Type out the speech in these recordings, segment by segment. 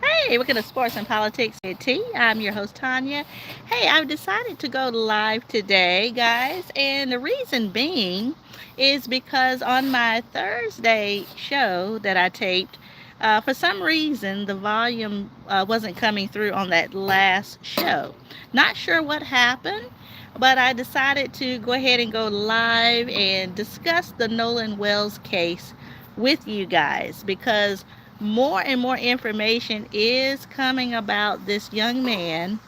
Hey, we're going to sports and politics with T. I'm your host, Tanya. Hey, I've decided to go live today, guys, and the reason being is because on my Thursday show that I taped, for some reason the volume wasn't coming through on that last show. Not sure what happened, but I decided to go ahead and go live and discuss the Nolan Wells case with you guys because more and more information is coming about this young man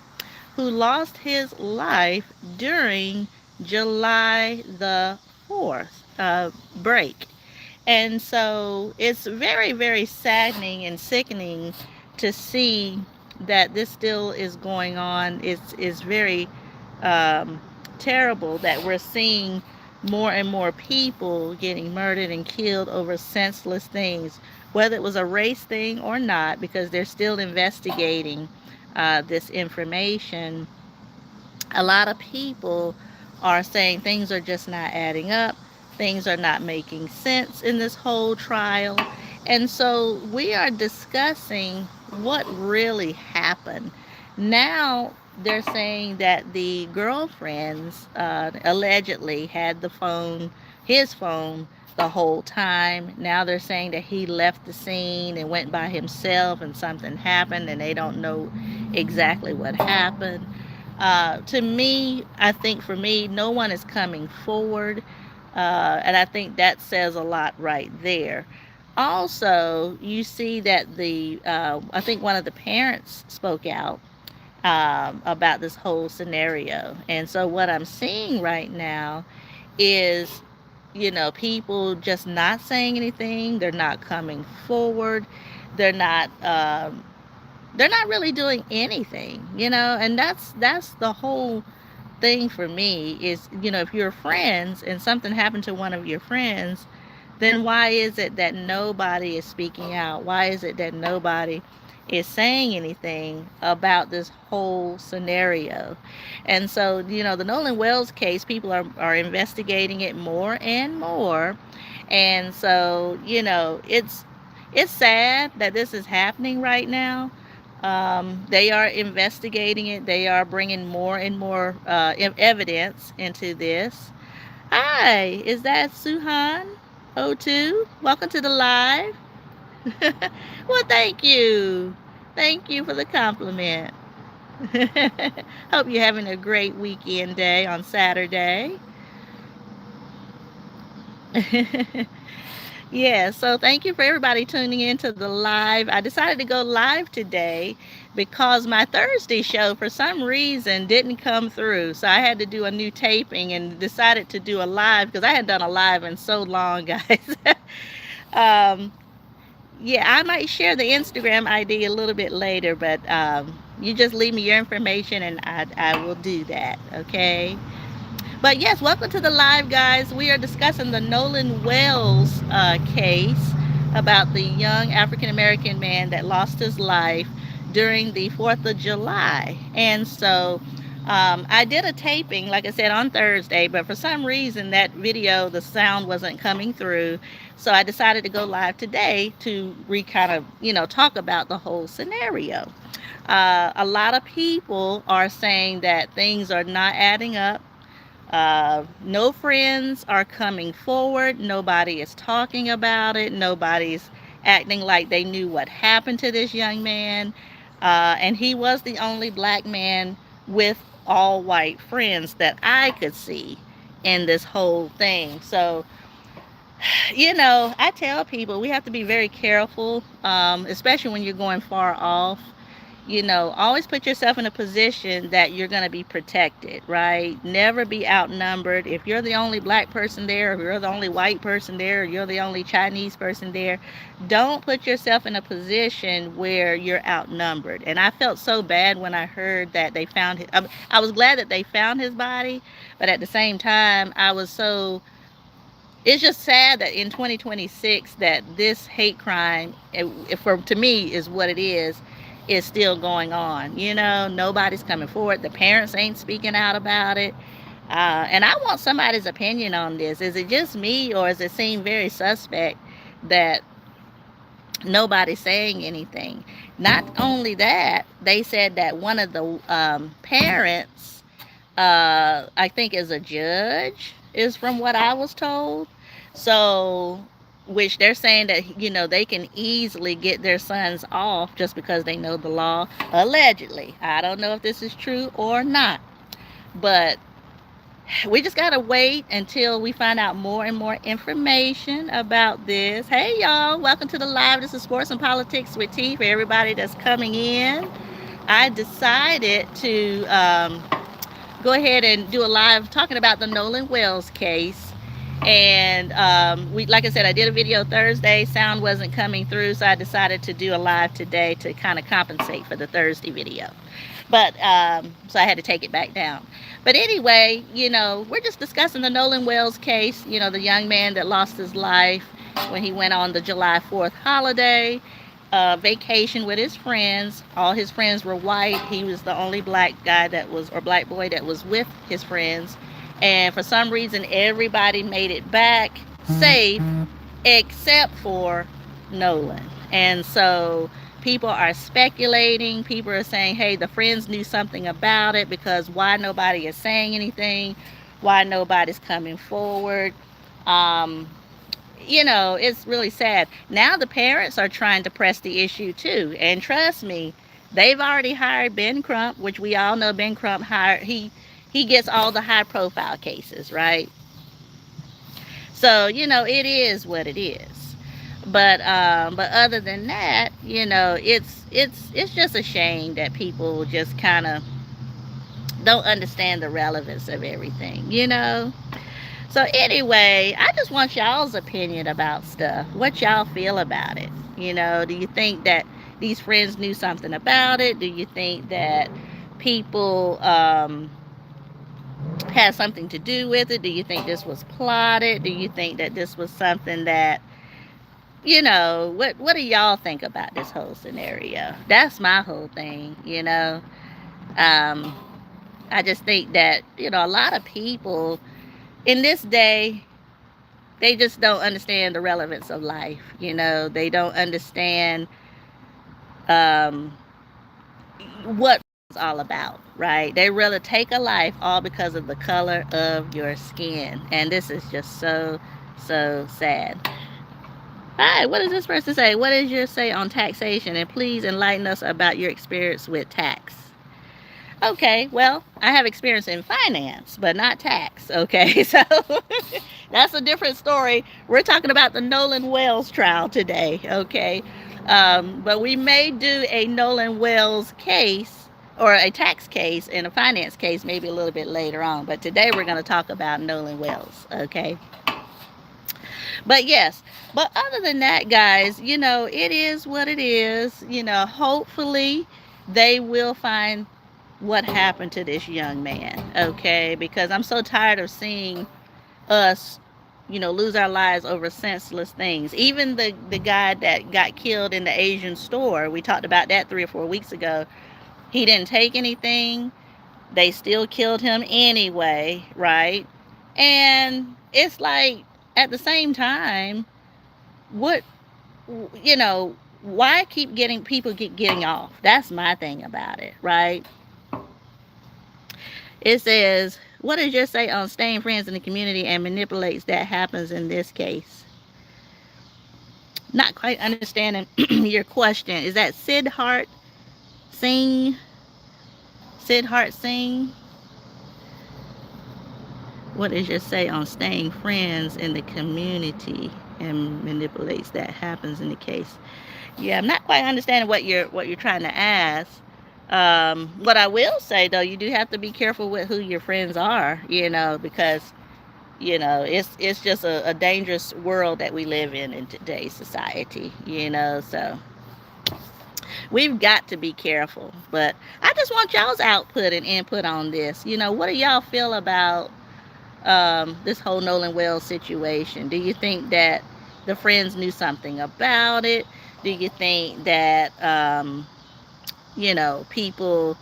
who lost his life during July the 4th break. And so it's very, very saddening and sickening to see that this still is going on. It's very um, terrible that we're seeing more and more people getting murdered and killed over senseless things, whether it was a race thing or not, because they're still investigating this information. A lot of people are saying things are just not adding up, things are not making sense in this whole trial. And so we are discussing what really happened. Now they're saying that the girlfriends allegedly had the phone, his phone, the whole time. Now they're saying that he left the scene and went by himself and something happened and they don't know exactly what happened. To me, I think for me, no one is coming forward. And I think that says a lot right there. Also, you see that I think one of the parents spoke out about this whole scenario. And so what I'm seeing right now is, people just not saying anything. They're not coming forward. They're not they're not really doing anything, and that's the whole thing for me is, if you're friends and something happened to one of your friends, then why is it that nobody is speaking out? Why is it that nobody is saying anything about this whole scenario? And so, the Nolan Wells case, people are investigating it more and more. And so, it's sad that this is happening right now. They are investigating it. They are bringing more and more evidence into this. Hi, is that Suhan O2? Welcome to the live. Well, thank you. Thank you for the compliment. Hope you're having a great weekend day on Saturday. Yeah, so thank you for everybody tuning in to the live. I decided to go live today because my Thursday show, for some reason, didn't come through. So I had to do a new taping and decided to do a live because I hadn't done a live in so long, guys. um, yeah, I might share the Instagram ID a little bit later, but you just leave me your information and I will do that, okay? But yes, welcome to the live, guys. We are discussing the Nolan Wells case about the young African American man that lost his life during the 4th of July. And so I did a taping, like I said, on Thursday, but for some reason that video, the sound wasn't coming through. So I decided to go live today to kind of, talk about the whole scenario. A lot of people are saying that things are not adding up. No friends are coming forward. Nobody is talking about it. Nobody's acting like they knew what happened to this young man. And he was the only black man with all white friends that I could see in this whole thing. So, I tell people we have to be very careful, especially when you're going far off. Always put yourself in a position that you're going to be protected, right? Never be outnumbered. If you're the only black person there, if you're the only white person there, or you're the only Chinese person there, don't put yourself in a position where you're outnumbered. And I felt so bad when I heard that they found his, I was glad that they found his body, but at the same time, I was so, it's just sad that in 2026 that this hate crime, for to me is what it is still going on. Nobody's coming forward. The parents ain't speaking out about it. And I want somebody's opinion on this. Is it just me, or does it seem very suspect that Nobody's saying anything. Not only that, they said that one of the parents, I think is a judge, is from what I was told. So, which they're saying that, they can easily get their sons off just because they know the law, allegedly. I don't know if this is true or not. But we just gotta wait until we find out more and more information about this. Hey y'all, welcome to the live. This is Sports and Politics with T. For everybody that's coming in, I decided to go ahead and do a live talking about the Nolan Wells case. And like I said, I did a video Thursday. Sound wasn't coming through, so I decided to do a live today to kind of compensate for the Thursday video. But so I had to take it back down. But anyway, we're just discussing the Nolan Wells case. The young man that lost his life when he went on the July 4th holiday vacation with his friends. All his friends were white. He was the only black guy or black boy that was with his friends. And for some reason, everybody made it back safe except for Nolan. And so people are speculating. People are saying, hey, the friends knew something about it, because why nobody is saying anything? Why nobody's coming forward? It's really sad. Now the parents are trying to press the issue too. And trust me, they've already hired Ben Crump, which we all know Ben Crump he gets all the high profile cases, right? So, it is what it is. But other than that, it's just a shame that people just kind of don't understand the relevance of everything. So anyway, I just want y'all's opinion about stuff. What y'all feel about it? Do you think that these friends knew something about it? Do you think that people had something to do with it? Do you think this was plotted? Do you think that this was something that, what do y'all think about this whole scenario? That's my whole thing. Um, I just think that, a lot of people in this day, they just don't understand the relevance of life. They don't understand um, what it's all about, right? They rather take a life all because of the color of your skin. And this is just so, so sad. All right, what does this person say? What is your say on taxation? And please enlighten us about your experience with tax. Okay, well, I have experience in finance, but not tax. Okay, so that's a different story. We're talking about the Nolan Wells trial today. Okay, but we may do a Nolan Wells case or a tax case and a finance case maybe a little bit later on. But today we're going to talk about Nolan Wells. Okay. But yes, but other than that, guys, it is what it is. Hopefully they will find what happened to this young man, okay? Because I'm so tired of seeing us, lose our lives over senseless things. Even the guy that got killed in the Asian store, we talked about that 3 or 4 weeks ago. He didn't take anything. They still killed him anyway, right? And it's like, at the same time, what, why keep getting off? That's my thing about it, right? It says, what does your say on staying friends in the community and manipulates that happens in this case? Not quite understanding your question. Is that Singh? Sidhart Singh? What does your say on staying friends in the community and manipulates that happens in the case? Yeah, I'm not quite understanding what you're trying to ask. What I will say though, you do have to be careful with who your friends are, because it's just a dangerous world that we live in today's society, so we've got to be careful. But I just want y'all's output and input on this. What do y'all feel about this whole Nolan Wells situation? Do you think that the friends knew something about it? Do you think that people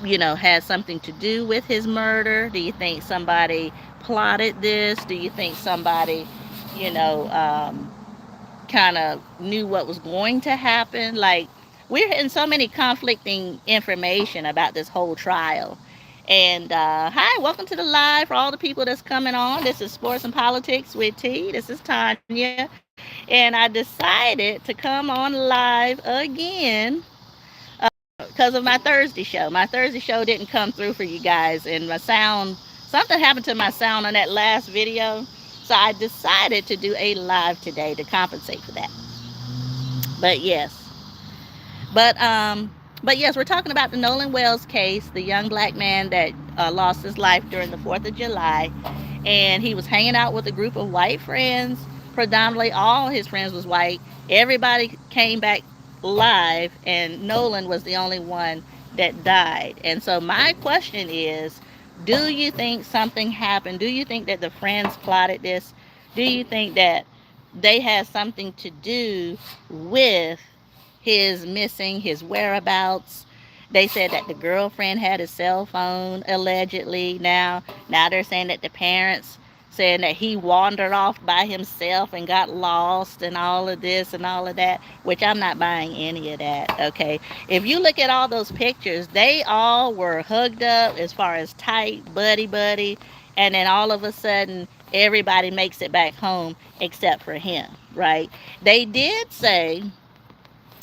had something to do with his murder? Do you think somebody plotted this? Do you think somebody you know kind of knew what was going to happen. Like, we're getting so many conflicting information about this whole trial. And hi, welcome to the live for all the people that's coming on. This is Sports and Politics with T. This is Tanya. And I decided to come on live again because of my Thursday show. My Thursday show didn't come through for you guys, and my sound, something happened to my sound on that last video. So I decided to do a live today to compensate for that. But yes, but but yes, we're talking about the Nolan Wells case, the young black man that lost his life during the 4th of July, and he was hanging out with a group of white friends. Predominantly, all his friends was white. Everybody came back live, and Nolan was the only one that died. And so my question is, do you think something happened? Do you think that the friends plotted this? Do you think that they had something to do with his missing, his whereabouts? They said that the girlfriend had his cell phone allegedly. Now they're saying that the parents saying that he wandered off by himself and got lost and all of this and all of that, which I'm not buying any of that. Okay, if you look at all those pictures, they all were hugged up as far as tight buddy, and then all of a sudden everybody makes it back home except for him, right? They did say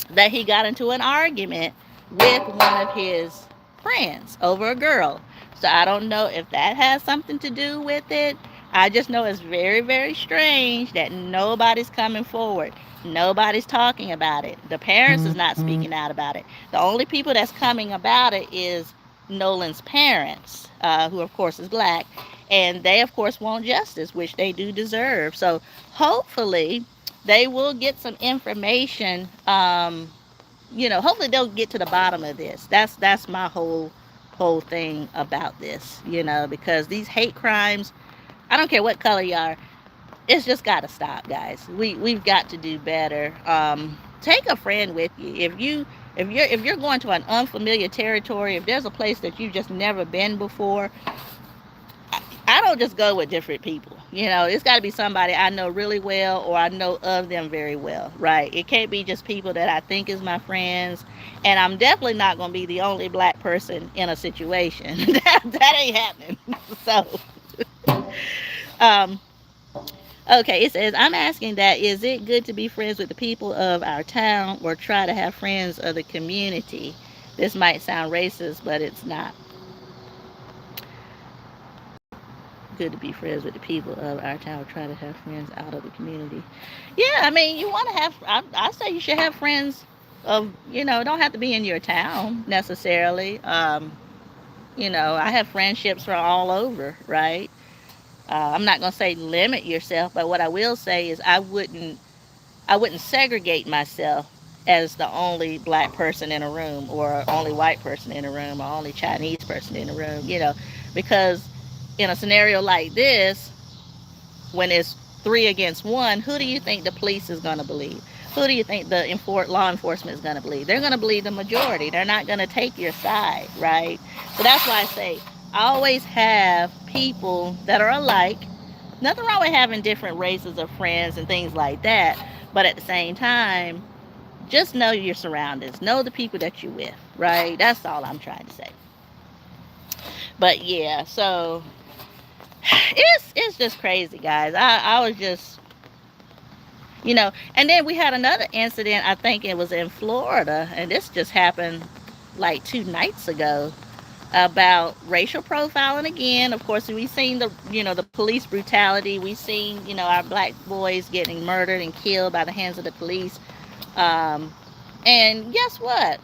that he got into an argument with one of his friends over a girl. So I don't know if that has something to do with it. I just know it's very, very strange that nobody's coming forward. Nobody's talking about it. The parents is not speaking out about it. The only people that's coming about it is Nolan's parents, who of course is black, and they of course want justice, which they do deserve. So hopefully they will get some information. Hopefully they'll get to the bottom of this. That's my whole thing about this. Because these hate crimes, I don't care what color you are, it's just got to stop, guys. We've got to do better. Take a friend with you. If you're going to an unfamiliar territory, if there's a place that you've just never been before, I don't just go with different people. It's got to be somebody I know really well or I know of them very well, right? It can't be just people that I think is my friends. And I'm definitely not going to be the only black person in a situation. that ain't happening. So, um, okay, it says, I'm asking that, is it good to be friends with the people of our town or try to have friends of the community? This might sound racist, but it's not. Good to be friends with the people of our town. Try to have friends out of the community. Yeah, I mean, you want to have. I say you should have friends of. Don't have to be in your town necessarily. I have friendships from all over, right? I'm not gonna say limit yourself, but what I will say is I wouldn't segregate myself as the only black person in a room or only white person in a room or only Chinese person in a room. Because in a scenario like this, when it's three against one, who do you think the police is going to believe? Who do you think the law enforcement is going to believe? They're going to believe the majority. They're not going to take your side, right? So that's why I say always have people that are alike. Nothing wrong with having different races of friends and things like that. But at the same time, just know your surroundings. Know the people that you're with, right? That's all I'm trying to say. But yeah, so it's just crazy, guys. I was just, and then we had another incident. I think it was in Florida, and this just happened like 2 nights ago, about racial profiling again. Of course, we've seen the police brutality. We've seen our black boys getting murdered and killed by the hands of the police. And guess what?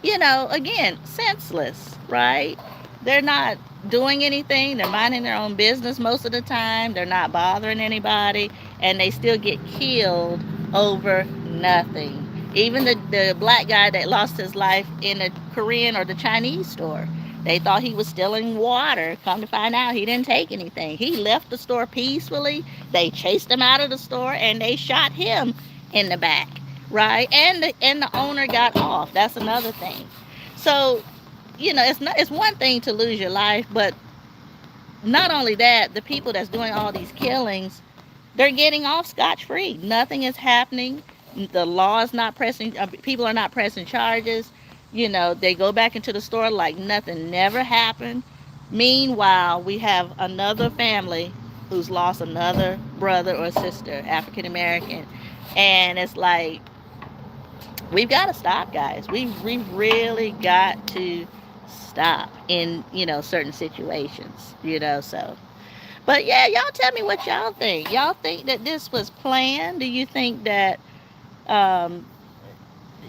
Again, senseless, right? They're not doing anything. They're minding their own business most of the time. They're not bothering anybody, and they still get killed over nothing. Even the black guy that lost his life in the Korean or the Chinese store, they thought he was stealing water. Come to find out, he didn't take anything. He left the store peacefully. They chased him out of the store, and they shot him in the back, right? And the owner got off. That's another thing. So, it's one thing to lose your life, but not only that, the people that's doing all these killings, They're getting off scotch free. Nothing is happening. The law is not pressing, people are not pressing charges. They go back into the store like nothing never happened. Meanwhile, we have another family who's lost another brother or sister, African American. And it's like, we've got to stop, guys. We've really got to stop in, certain situations, so. But yeah, y'all tell me what y'all think. Y'all think that this was planned? Do you think that um,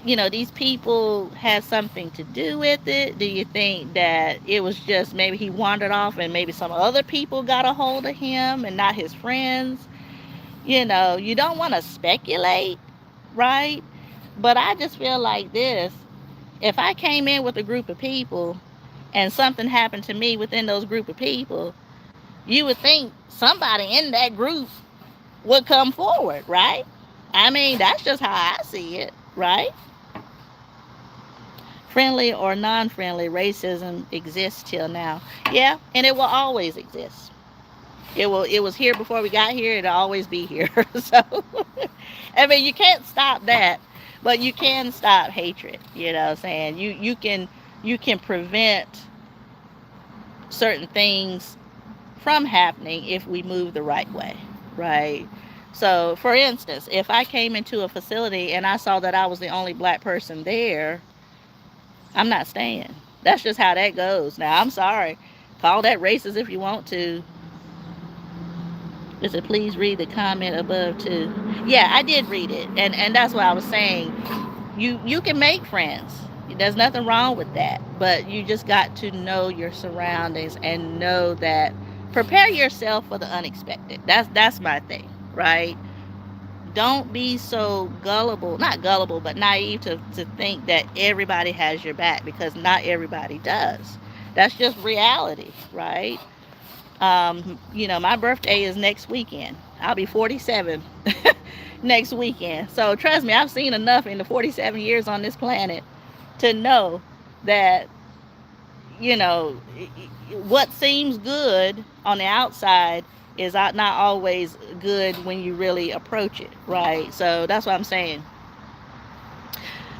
these people had something to do with it? Do you think that it was just maybe he wandered off and maybe some other people got a hold of him and not his friends? You don't want to speculate, right? But I just feel like this. If I came in with a group of people and something happened to me within those group of people, you would think somebody in that group would come forward, right? I mean, that's just how I see it, right? Friendly or non-friendly, racism exists till now. Yeah, and it will always exist. It was here before we got here, it'll always be here. So I mean, you can't stop that, but you can stop hatred, what I'm saying? You can prevent certain things from happening if we move the right way, right? So, for instance, if I came into a facility and I saw that I was the only black person there, I'm not staying. That's just how that goes. Now, I'm sorry. Call that racist if you want to. It said, please read the comment above too. Yeah, I did read it, and that's what I was saying. You can make friends. There's nothing wrong with that, but you just got to know your surroundings and know that, prepare yourself for the unexpected. That's my thing, right? Don't be so gullible, not gullible, but naive to think that everybody has your back, because not everybody does. That's just reality, right? My birthday is next weekend. I'll be 47 next weekend. So trust me, I've seen enough in the 47 years on this planet to know that, you know, what seems good on the outside is not always good when you really approach it, right? So that's what I'm saying.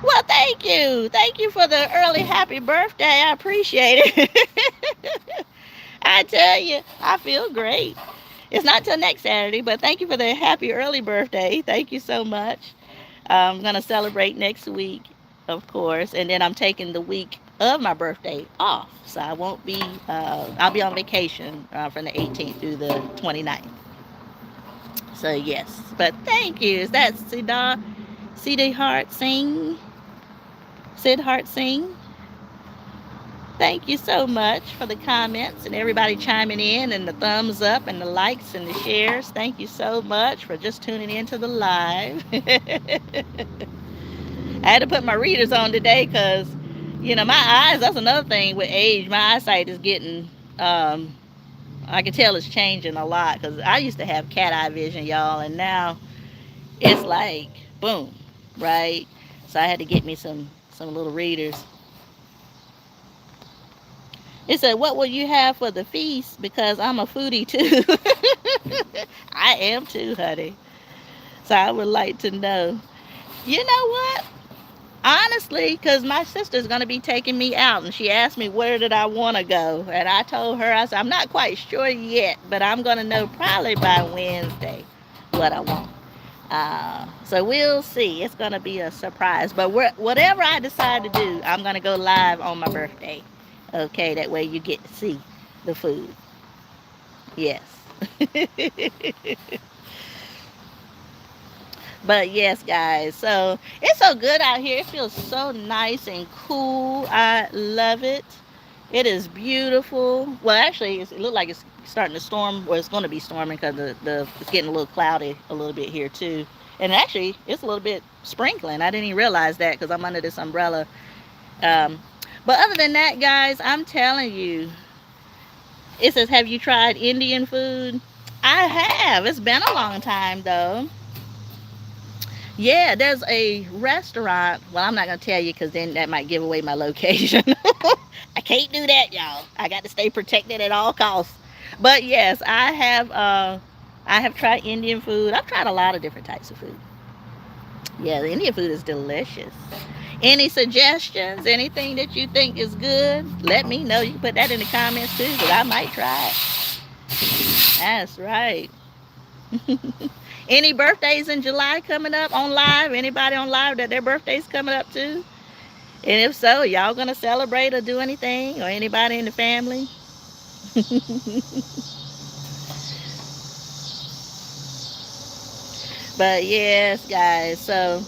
Well, thank you. Thank you for the early happy birthday. I appreciate it. I tell you, I feel great. It's not till next Saturday, but thank you for the happy early birthday. Thank you so much. I'm going to celebrate next week, of course, and then I'm taking the week of my birthday off. So I won't be, I'll be on vacation from the 18th through the 29th. So, yes. But thank you. Is that Siddhi Heart Singh? Sid Heart Singh? Thank you so much for the comments and everybody chiming in and the thumbs up and the likes and the shares. Thank you so much for just tuning in to the live. I had to put my readers on today because, my eyes, that's another thing with age. My eyesight is getting, I can tell it's changing a lot because I used to have cat eye vision, y'all, and now it's like, boom, right? So I had to get me some little readers. It said, what will you have for the feast? Because I'm a foodie too. I am too, honey. So I would like to know. You know what? Honestly, because my sister's going to be taking me out, and she asked me where did I want to go. And I told her, I said, I'm not quite sure yet, but I'm going to know probably by Wednesday what I want. So we'll see. It's going to be a surprise. But whatever I decide to do, I'm going to go live on my birthday. Okay, that way you get to see the food. Yes. But yes, guys. So it's so good out here. It feels so nice and cool. I love it. It is beautiful. Well, actually, it looks like it's starting to storm. Well, it's going to be storming because it's getting a little cloudy a little bit here too. And actually, it's a little bit sprinkling. I didn't even realize that because I'm under this umbrella. But other than that, guys, I'm telling you, it says, have you tried Indian food? I have. It's been a long time, though. Yeah, there's a restaurant. Well, I'm not going to tell you because then that might give away my location. I can't do that, y'all. I got to stay protected at all costs. But yes, I have I have tried Indian food. I've tried a lot of different types of food. Yeah, the Indian food is delicious. Any suggestions? Anything that you think is good? Let me know. You can put that in the comments too, because I might try it. That's right. Any birthdays in July coming up on live? Anybody on live that their birthday's coming up too? And if so, y'all gonna celebrate or do anything? Or anybody in the family? But yes, guys. So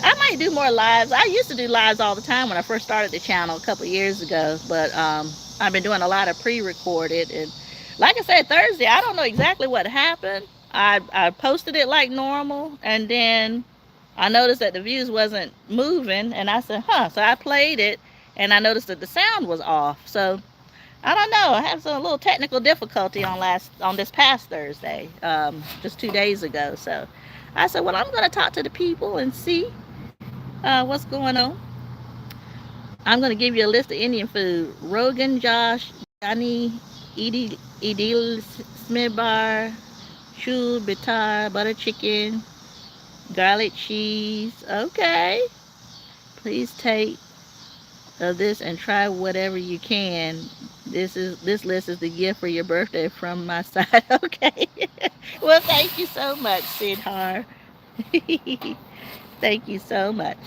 I might do more lives. I used to do lives all the time when I first started the channel a couple years ago, but I've been doing a lot of pre-recorded. And like I said, Thursday, I don't know exactly what happened. I posted it like normal, and then I noticed that the views wasn't moving, and I said, "Huh?" So I played it, and I noticed that the sound was off. So I don't know. I had some little technical difficulty on this past Thursday, just 2 days ago. So I said, "Well, I'm going to talk to the people and see what's going on." I'm going to give you a list of Indian food: Rogan Josh, Biryani, Idil Smibar, Chul Bitar, butter chicken, garlic cheese. Okay. Please take of this and try whatever you can. This list is the gift for your birthday from my side. Okay. Well, thank you so much, Sidhar. Thank you so much.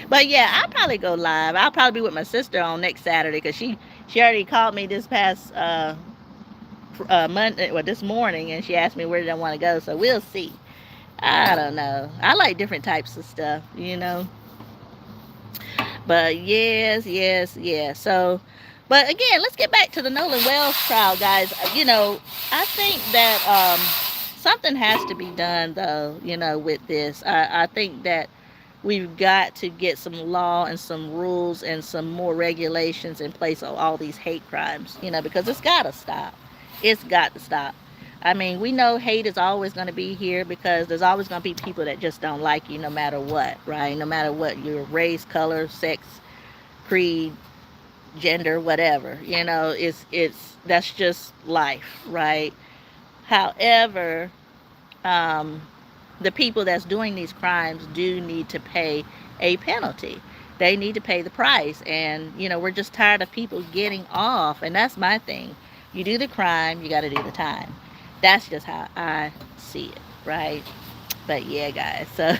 But yeah, I'll probably go live. I'll probably be with my sister on next Saturday because she already called me this past Monday, well, this morning, and she asked me where did I want to go. So we'll see. I don't know. I like different types of stuff, you know. But yes, yes, yes. So, but again, let's get back to the Nolan Wells trial, guys. You know, I think that something has to be done, though. You know, with this, I think that we've got to get some law and some rules and some more regulations in place on all these hate crimes. You know, because it's got to stop. It's got to stop. I mean, we know hate is always going to be here because there's always going to be people that just don't like you no matter what, right? No matter what your race, color, sex, creed, gender, whatever. You know, it's that's just life, right? However, um, the people that's doing these crimes do need to pay a penalty. They need to pay the price, and you know, we're just tired of people getting off, and that's my thing. You do the crime, you got to do the time. That's just how I see it, right? But yeah, guys. So,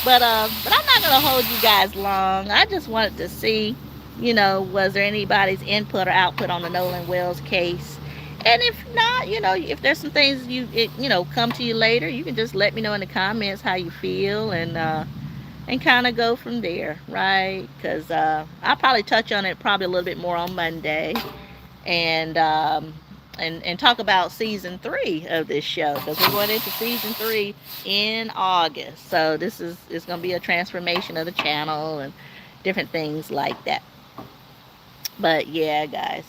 but I'm not gonna hold you guys long. I just wanted to see, you know, was there anybody's input or output on the Nolan Wells case? And if not, you know, if there's some things you know, come to you later, you can just let me know in the comments how you feel, and kind of go from there, right? Because I'll probably touch on it probably a little bit more on Monday, and and talk about season 3 of this show because we're going into season 3 in August. So this is it's going to be a transformation of the channel and different things like that. But yeah, guys.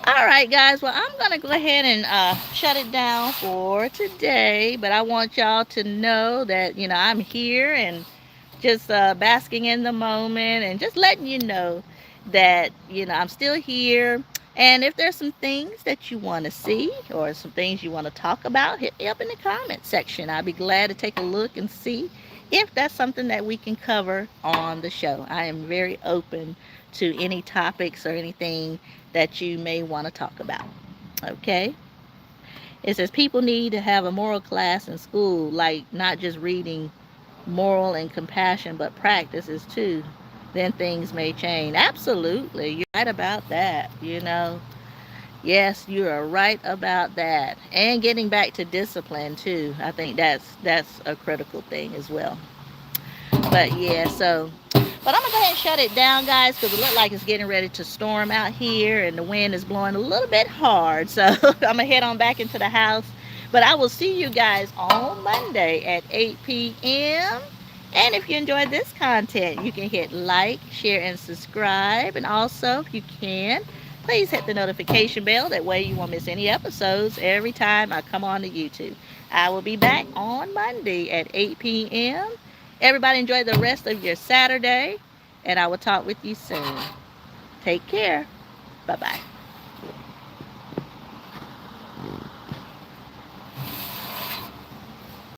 All right, guys. Well, I'm going to go ahead and shut it down for today. But I want y'all to know that, you know, I'm here and just basking in the moment and just letting you know that, you know, I'm still here. And if there's some things that you want to see or some things you want to talk about, hit me up in the comment section. I'll be glad to take a look and see if that's something that we can cover on the show. I am very open to any topics or anything that you may want to talk about. Okay? It says people need to have a moral class in school, like not just reading moral and compassion, but practices too. Then things may change. Absolutely. You're right about that, you know. Yes, you are right about that. And getting back to discipline too. I think that's a critical thing as well. But yeah, so but I'm gonna go ahead and shut it down, guys, because it looks like it's getting ready to storm out here, and the wind is blowing a little bit hard. So I'm gonna head on back into the house. But I will see you guys on Monday at 8 p.m. And if you enjoyed this content, you can hit like, share, and subscribe. And also, if you can, please hit the notification bell. That way you won't miss any episodes every time I come on to YouTube. I will be back on Monday at 8 p.m. Everybody enjoy the rest of your Saturday, and I will talk with you soon. Take care. Bye-bye.